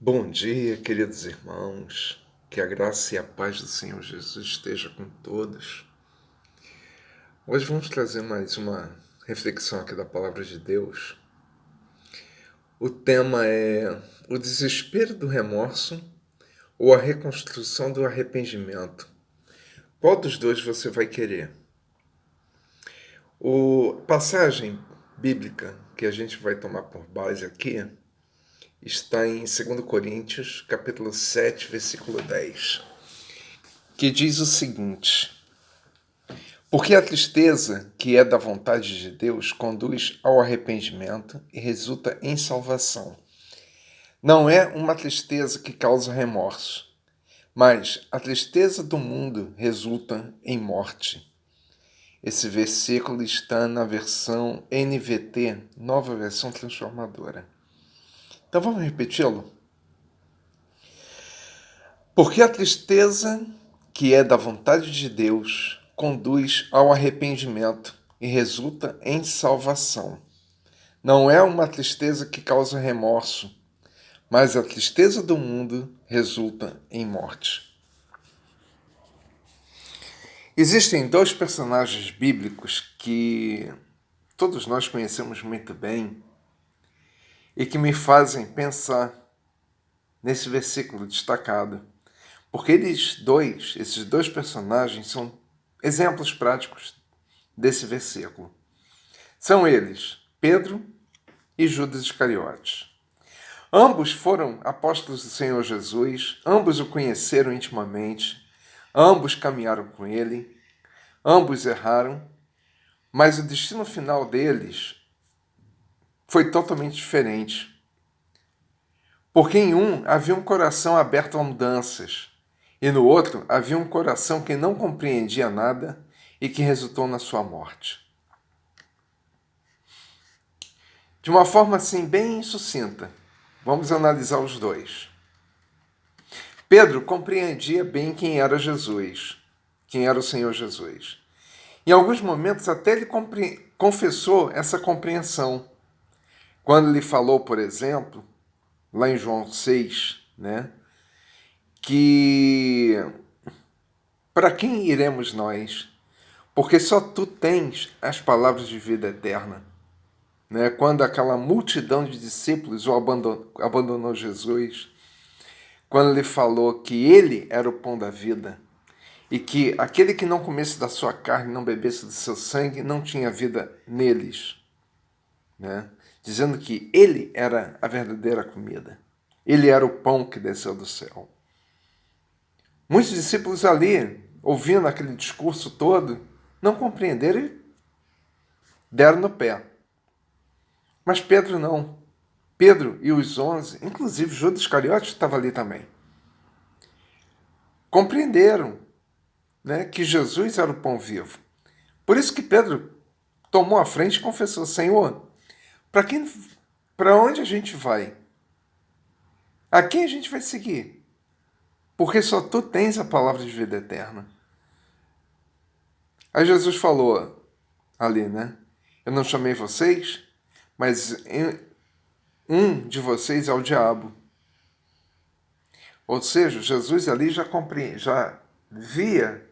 Bom dia, queridos irmãos. Que a graça e a paz do Senhor Jesus esteja com todos. Hoje vamos trazer mais uma reflexão aqui da Palavra de Deus. O tema é o desespero do remorso ou a reconstrução do arrependimento. Qual dos dois você vai querer? A passagem bíblica que a gente vai tomar por base aqui está em 2 Coríntios, capítulo 7, versículo 10, que diz o seguinte: porque a tristeza, que é da vontade de Deus, conduz ao arrependimento e resulta em salvação. Não é uma tristeza que causa remorso, mas a tristeza do mundo resulta em morte. Esse versículo está na versão NVT, Nova Versão Transformadora. Então vamos repeti-lo? Porque a tristeza, que é da vontade de Deus, conduz ao arrependimento e resulta em salvação. Não é uma tristeza que causa remorso, mas a tristeza do mundo resulta em morte. Existem dois personagens bíblicos que todos nós conhecemos muito bem e que me fazem pensar nesse versículo destacado. Porque esses dois personagens são exemplos práticos desse versículo. São eles, Pedro e Judas Iscariotes. Ambos foram apóstolos do Senhor Jesus, ambos o conheceram intimamente, ambos caminharam com ele, ambos erraram, mas o destino final deles foi totalmente diferente. Porque em um havia um coração aberto a mudanças, e no outro havia um coração que não compreendia nada e que resultou na sua morte. De uma forma assim bem sucinta, vamos analisar os dois. Pedro compreendia bem quem era Jesus, quem era o Senhor Jesus. Em alguns momentos até ele confessou essa compreensão. Quando ele falou, por exemplo, lá em João 6, que para quem iremos nós? Porque só tu tens as palavras de vida eterna. Quando aquela multidão de discípulos o abandonou Jesus, quando ele falou que ele era o pão da vida e que aquele que não comesse da sua carne, não bebesse do seu sangue, não tinha vida neles, dizendo que ele era a verdadeira comida, ele era o pão que desceu do céu. Muitos discípulos ali, ouvindo aquele discurso todo, não compreenderam e deram no pé. Mas Pedro não. Pedro e os 11, inclusive Judas Iscariotes estava ali também, compreenderam que Jesus era o pão vivo. Por isso que Pedro tomou a frente e confessou: Senhor, para onde a gente vai? A quem a gente vai seguir? Porque só tu tens a palavra de vida eterna. Aí Jesus falou ali, eu não chamei vocês, mas um de vocês é o diabo. Ou seja, Jesus ali já via,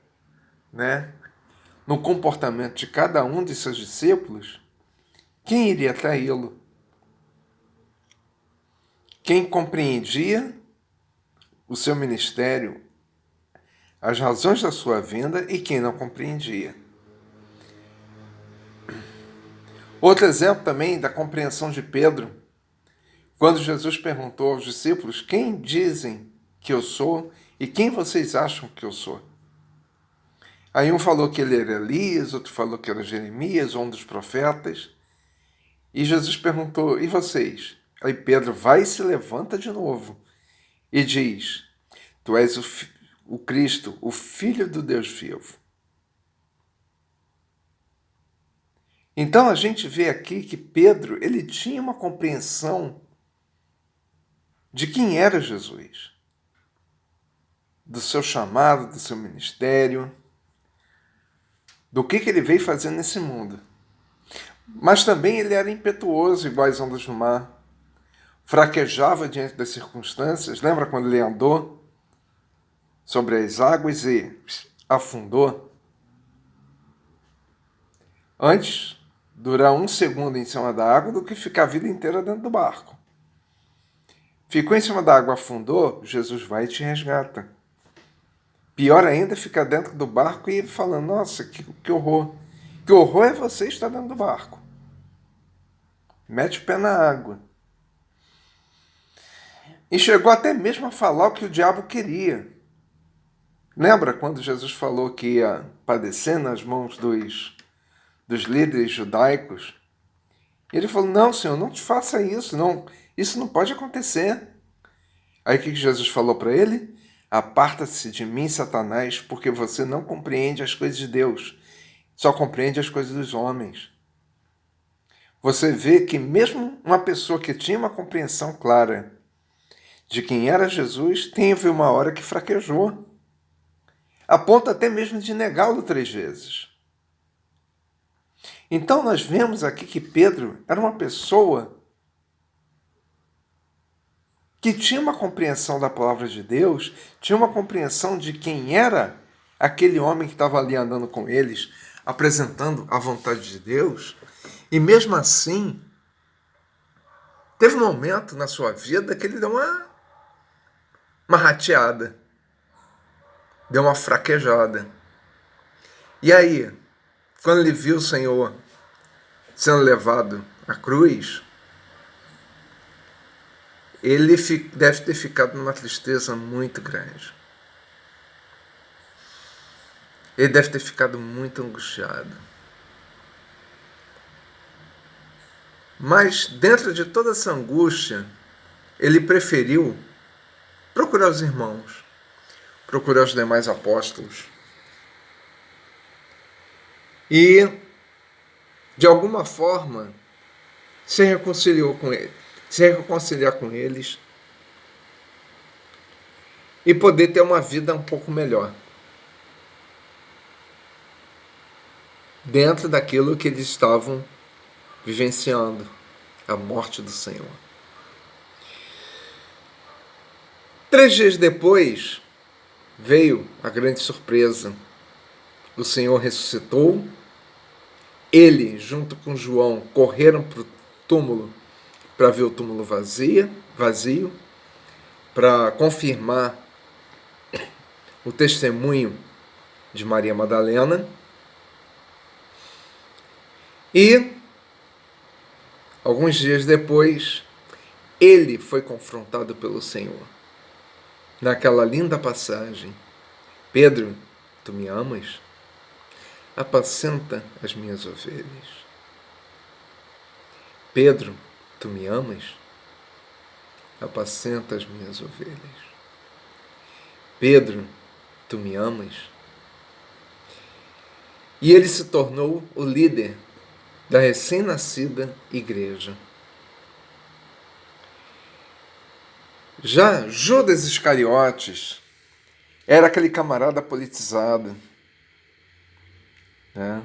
no comportamento de cada um de seus discípulos, quem iria traí-lo. Quem compreendia o seu ministério, as razões da sua vinda, e quem não compreendia. Outro exemplo também da compreensão de Pedro, quando Jesus perguntou aos discípulos: quem dizem que eu sou e quem vocês acham que eu sou? Aí um falou que ele era Elias, outro falou que era Jeremias, ou um dos profetas. E Jesus perguntou: e vocês? Aí Pedro vai e se levanta de novo e diz: tu és o Cristo, o Filho do Deus vivo. Então a gente vê aqui que Pedro ele tinha uma compreensão de quem era Jesus, do seu chamado, do seu ministério, do que ele veio fazer nesse mundo. Mas também ele era impetuoso, igual as ondas do mar. fraquejava diante das circunstâncias. Lembra quando ele andou sobre as águas e afundou? Antes durar 1 segundo em cima da água do que ficar a vida inteira dentro do barco. Ficou em cima da água, afundou, Jesus vai e te resgata. Pior ainda é ficar dentro do barco e falando, nossa, que horror. Que horror é você estar dentro do barco. Mete o pé na água. E chegou até mesmo a falar o que o diabo queria. Lembra quando Jesus falou que ia padecer nas mãos dos líderes judaicos? E ele falou, não, Senhor, não te faça isso, não, isso não pode acontecer. Aí o que Jesus falou para ele? Aparta-se de mim, Satanás, porque você não compreende as coisas de Deus, só compreende as coisas dos homens. Você vê que mesmo uma pessoa que tinha uma compreensão clara de quem era Jesus, teve uma hora que fraquejou, a ponto até mesmo de negá-lo 3 vezes. Então nós vemos aqui que Pedro era uma pessoa que tinha uma compreensão da palavra de Deus, tinha uma compreensão de quem era aquele homem que estava ali andando com eles, apresentando a vontade de Deus, e mesmo assim, teve um momento na sua vida que ele deu uma rateada, deu uma fraquejada. E aí, quando ele viu o Senhor sendo levado à cruz, ele deve ter ficado numa tristeza muito grande. Ele deve ter ficado muito angustiado. Mas dentro de toda essa angústia, ele preferiu procurar os irmãos, procurar os demais apóstolos. E, de alguma forma, se reconciliar com eles e poder ter uma vida um pouco melhor dentro daquilo que eles estavam vivenciando, a morte do Senhor. 3 dias depois, veio a grande surpresa. O Senhor ressuscitou. Ele, junto com João, correram para o túmulo para ver o túmulo vazio, para confirmar o testemunho de Maria Madalena. E, alguns dias depois, ele foi confrontado pelo Senhor. Naquela linda passagem, Pedro, tu me amas? Apacenta as minhas ovelhas. Pedro, tu me amas? Apacenta as minhas ovelhas. Pedro, tu me amas? E ele se tornou o líder da recém-nascida igreja. Já Judas Iscariotes era aquele camarada politizado, né?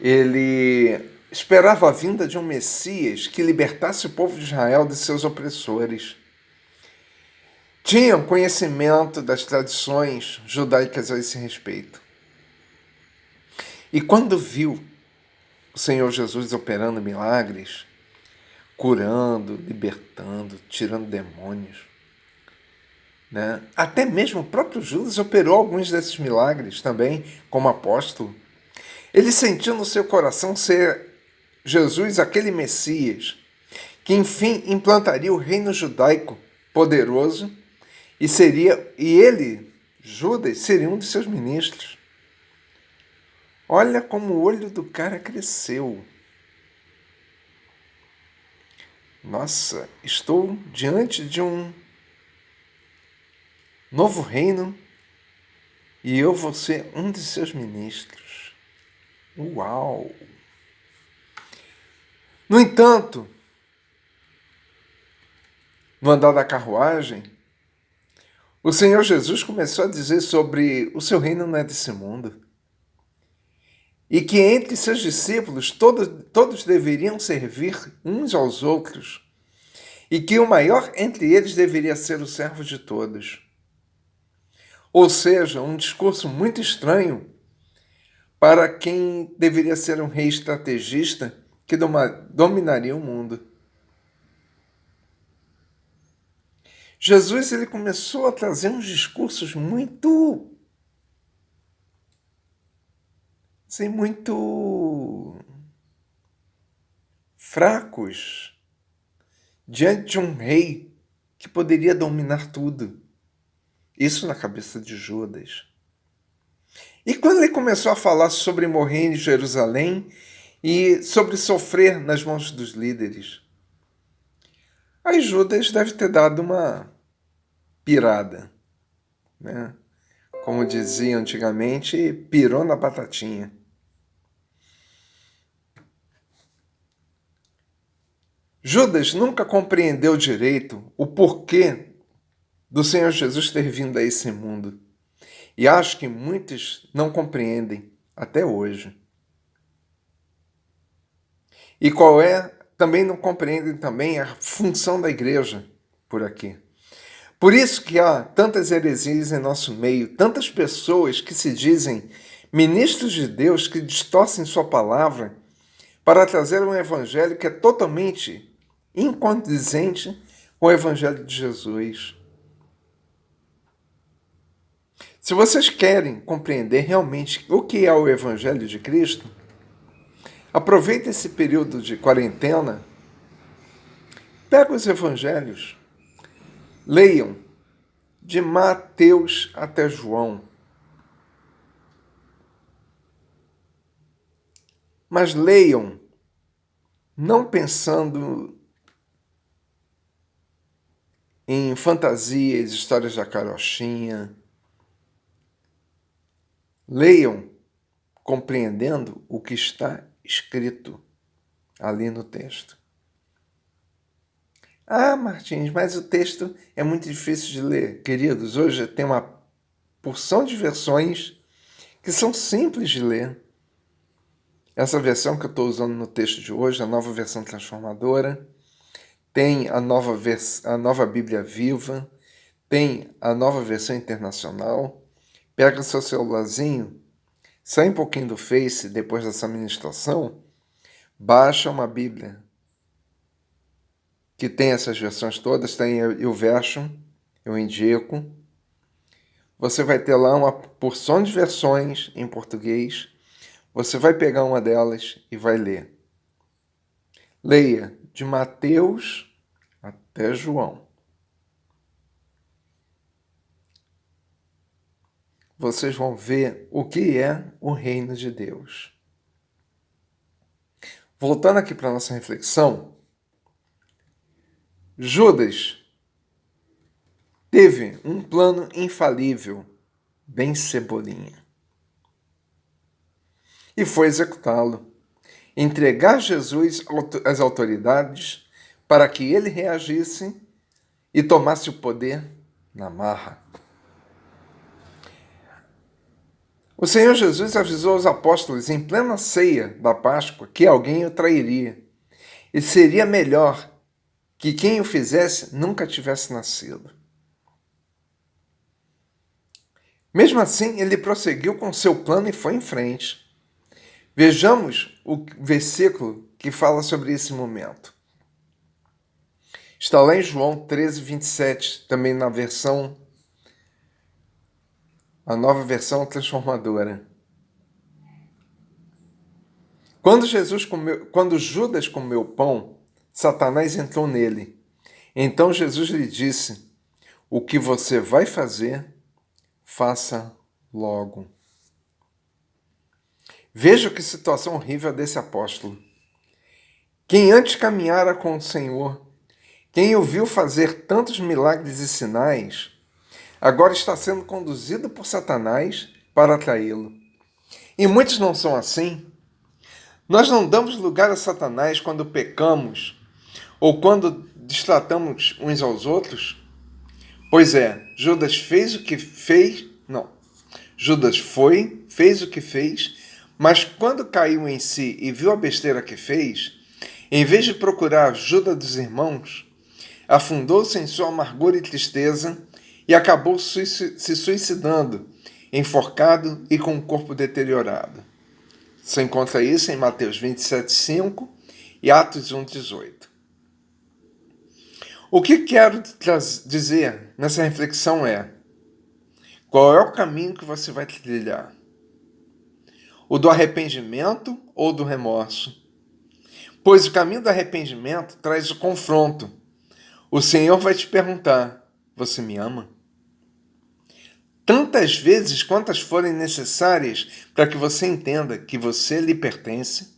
Ele esperava a vinda de um Messias que libertasse o povo de Israel de seus opressores. Tinham conhecimento das tradições judaicas a esse respeito. E quando viu o Senhor Jesus operando milagres, curando, libertando, tirando demônios, né? Até mesmo o próprio Judas operou alguns desses milagres também, como apóstolo. Ele sentiu no seu coração ser Jesus aquele Messias, que enfim implantaria o reino judaico poderoso, e ele, Judas, seria um de seus ministros. Olha como o olho do cara cresceu. Nossa, estou diante de um novo reino e eu vou ser um de seus ministros. Uau! No entanto, no andar da carruagem, o Senhor Jesus começou a dizer sobre o seu reino não é desse mundo. E que entre seus discípulos todos deveriam servir uns aos outros e que o maior entre eles deveria ser o servo de todos. Ou seja, um discurso muito estranho para quem deveria ser um rei estrategista que dominaria o mundo. Jesus ele começou a trazer uns discursos muito fracos diante de um rei que poderia dominar tudo. Isso na cabeça de Judas. E quando ele começou a falar sobre morrer em Jerusalém e sobre sofrer nas mãos dos líderes, aí Judas deve ter dado uma pirada, né? Como dizia antigamente, pirou na batatinha. Judas nunca compreendeu direito o porquê do Senhor Jesus ter vindo a esse mundo. E acho que muitos não compreendem até hoje. E também não compreendem também a função da igreja por aqui. Por isso que há tantas heresias em nosso meio, tantas pessoas que se dizem ministros de Deus que distorcem sua palavra para trazer um evangelho que é totalmente incondizente com o evangelho de Jesus. Se vocês querem compreender realmente o que é o evangelho de Cristo, aproveite esse período de quarentena, pega os evangelhos, leiam de Mateus até João. Mas leiam não pensando em fantasias, histórias da carochinha. Leiam compreendendo o que está escrito ali no texto. Ah, Martins, mas o texto é muito difícil de ler. Queridos, hoje tem uma porção de versões que são simples de ler. Essa versão que eu estou usando no texto de hoje, a nova versão transformadora, tem a nova Bíblia Viva, tem a nova versão internacional. Pega seu celularzinho, sai um pouquinho do Face depois dessa ministração, baixa uma Bíblia que tem essas versões todas, tem o verso, eu indico. Você vai ter lá uma porção de versões em português. Você vai pegar uma delas e vai ler. Leia de Mateus até João. Vocês vão ver o que é o reino de Deus. Voltando aqui para a nossa reflexão, Judas teve um plano infalível, bem cebolinha. E foi executá-lo. Entregar Jesus às autoridades para que ele reagisse e tomasse o poder na marra. O Senhor Jesus avisou os apóstolos em plena ceia da Páscoa que alguém o trairia. E seria melhor que quem o fizesse nunca tivesse nascido. Mesmo assim, ele prosseguiu com seu plano e foi em frente. Vejamos o versículo que fala sobre esse momento. Está lá em João 13, 27, também na a nova versão transformadora. Quando Judas comeu pão, Satanás entrou nele. Então Jesus lhe disse: o que você vai fazer, faça logo. Veja que situação horrível desse apóstolo. Quem antes caminhara com o Senhor, quem o viu fazer tantos milagres e sinais, agora está sendo conduzido por Satanás para atraí-lo. E muitos não são assim. Nós não damos lugar a Satanás quando pecamos ou quando destratamos uns aos outros. Pois é, Judas fez o que fez. Não. Judas fez o que fez, mas quando caiu em si e viu a besteira que fez, em vez de procurar a ajuda dos irmãos, afundou-se em sua amargura e tristeza e acabou se suicidando, enforcado e com o corpo deteriorado. Você encontra isso em Mateus 27:5 e Atos 1:18. O que quero dizer nessa reflexão é: qual é o caminho que você vai trilhar? O do arrependimento ou do remorso? Pois o caminho do arrependimento traz o confronto. O Senhor vai te perguntar: você me ama? Tantas vezes quantas forem necessárias para que você entenda que você lhe pertence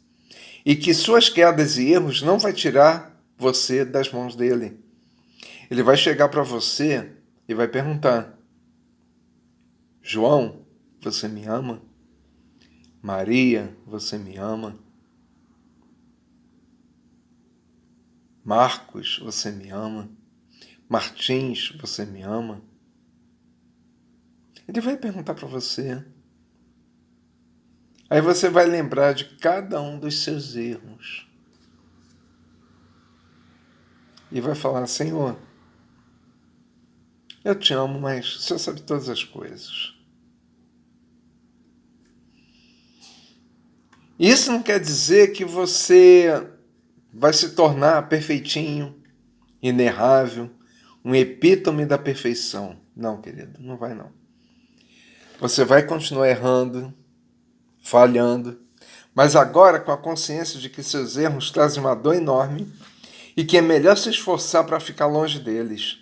e que suas quedas e erros não vai tirar você das mãos dele. Ele vai chegar para você e vai perguntar: João, você me ama? Maria, você me ama? Marcos, você me ama? Martins, você me ama? Ele vai perguntar para você. Aí você vai lembrar de cada um dos seus erros. E vai falar: Senhor, eu te amo, mas o Senhor sabe todas as coisas. Isso não quer dizer que você vai se tornar perfeitinho, inerrável, um epítome da perfeição. Não, querido, não vai não. Você vai continuar errando, falhando, mas agora com a consciência de que seus erros trazem uma dor enorme e que é melhor se esforçar para ficar longe deles.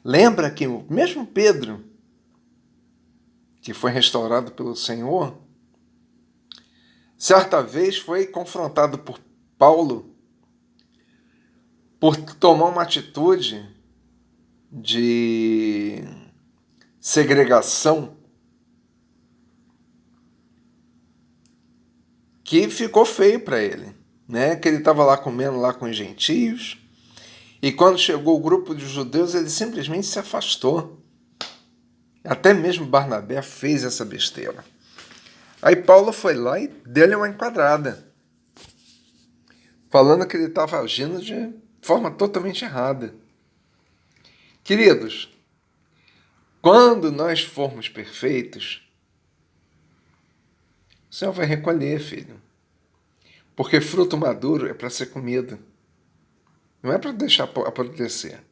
Lembra que o mesmo Pedro, que foi restaurado pelo Senhor, certa vez foi confrontado por Paulo por tomar uma atitude de segregação que ficou feio para ele, né? Que ele estava lá comendo lá com os gentios e quando chegou o grupo de judeus ele simplesmente se afastou. Até mesmo Barnabé fez essa besteira. Aí Paulo foi lá e deu-lhe uma enquadrada, falando que ele estava agindo de forma totalmente errada. Queridos, quando nós formos perfeitos, o Senhor vai recolher, filho. Porque fruto maduro é para ser comido. Não é para deixar apodrecer.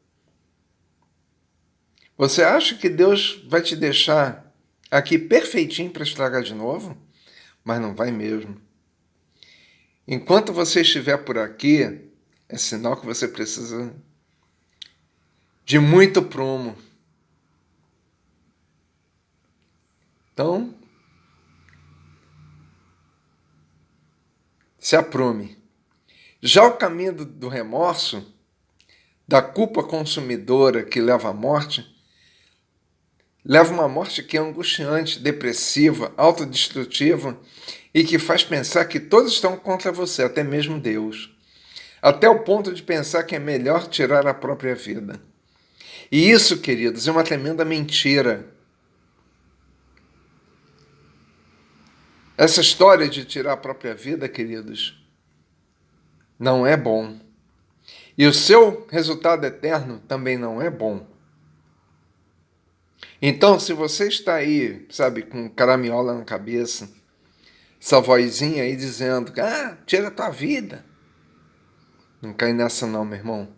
Você acha que Deus vai te deixar aqui perfeitinho para estragar de novo? Mas não vai mesmo. Enquanto você estiver por aqui, é sinal que você precisa de muito prumo. Então, se aprume. Já o caminho do remorso, da culpa consumidora que leva à morte, leva uma morte que é angustiante, depressiva, autodestrutiva e que faz pensar que todos estão contra você, até mesmo Deus. Até o ponto de pensar que é melhor tirar a própria vida. E isso, queridos, é uma tremenda mentira. Essa história de tirar a própria vida, queridos, não é bom. E o seu resultado eterno também não é bom. Então, se você está aí, sabe, com caramiola na cabeça, essa vozinha aí dizendo, tira a tua vida. Não cai nessa não, meu irmão,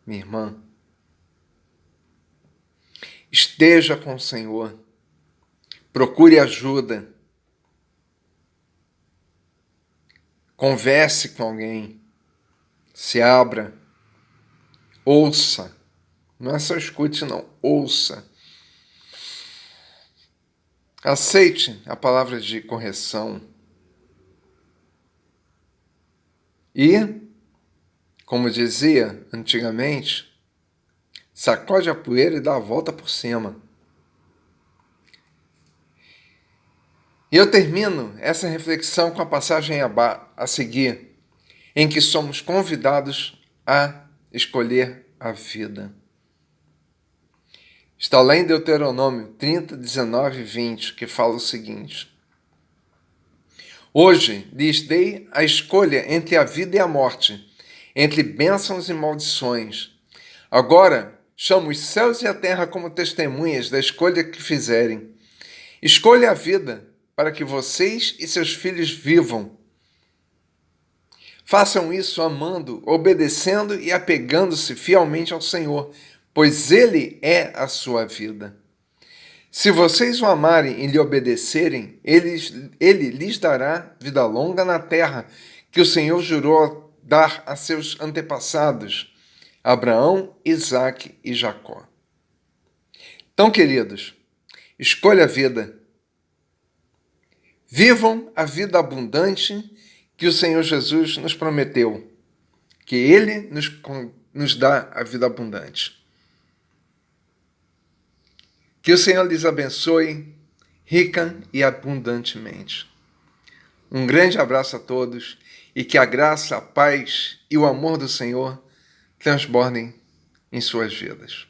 minha irmã. Esteja com o Senhor. Procure ajuda. Converse com alguém. Se abra. Ouça. Não é só escute, não. Ouça. Aceite a palavra de correção. E, como dizia antigamente, sacode a poeira e dá a volta por cima. E eu termino essa reflexão com a passagem a seguir, em que somos convidados a escolher a vida. Está lá em Deuteronômio 30, 19 e 20, que fala o seguinte: Hoje lhes dei a escolha entre a vida e a morte, entre bênçãos e maldições. Agora, chamo os céus e a terra como testemunhas da escolha que fizerem. Escolha a vida para que vocês e seus filhos vivam. Façam isso amando, obedecendo e apegando-se fielmente ao Senhor, pois Ele é a sua vida. Se vocês o amarem e lhe obedecerem, ele lhes dará vida longa na terra que o Senhor jurou dar a seus antepassados, Abraão, Isaque e Jacó. Então, queridos, escolha a vida. Vivam a vida abundante que o Senhor Jesus nos prometeu, que Ele nos dá a vida abundante. Que o Senhor lhes abençoe rica e abundantemente. Um grande abraço a todos e que a graça, a paz e o amor do Senhor transbordem em suas vidas.